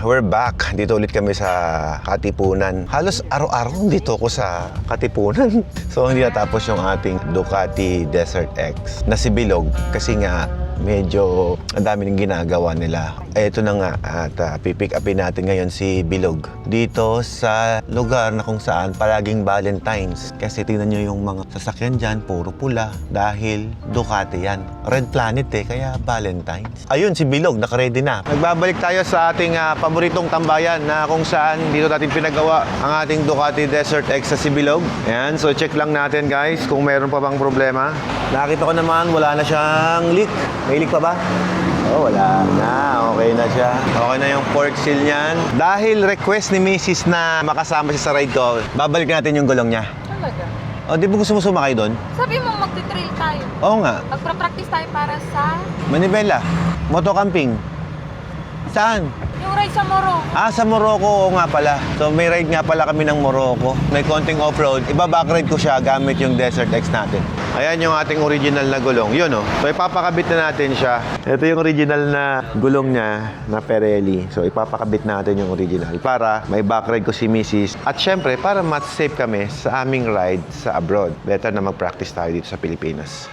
we're back. Dito ulit kami sa Katipunan. Halos araw-araw dito ako sa Katipunan. So hindi natapos yung ating Ducati Desert X na si Bilog kasi nga medyo ang dami ng ginagawa nila. Ito na nga at pipick upin natin ngayon si Bilog dito sa lugar na kung saan palaging Valentine's. Kasi tingnan nyo yung mga sasakyan dyan, puro pula dahil Ducati yan. Red Planet kaya Valentine's. Ayun si Bilog, nakaready na. Nagbabalik tayo sa ating paboritong tambayan na kung saan dito natin pinagawa ang ating Ducati Desert X sa si Bilog. Ayan, so check lang natin guys kung meron pa bang problema. Nakita ko naman wala na siyang leak. May leak pa ba? Oh, wala na. Okay na siya. Okay na yung fork seal niyan. Dahil request ni Mrs. na makasama siya sa ride ko, babalik natin yung gulong niya. Talaga? O, di ba gusto mo sumakay doon? Sabi mo magti-trail tayo. Oo nga. Magpa-practice tayo para sa... Manibela. Motocamping. Saan? Yung ride sa Morocco. Sa Morocco. Oo nga pala. So may ride nga pala kami ng Morocco. May konting off-road. Iba-backride ko siya gamit yung Desert X natin. Ayan yung ating original na gulong. Yun So ipapakabit na natin siya. Ito yung original na gulong niya na Pirelli. So ipapakabit natin yung original para may backride ko si Mrs. At syempre para mas safe kami sa aming ride sa abroad. Better na mag-practice tayo dito sa Pilipinas.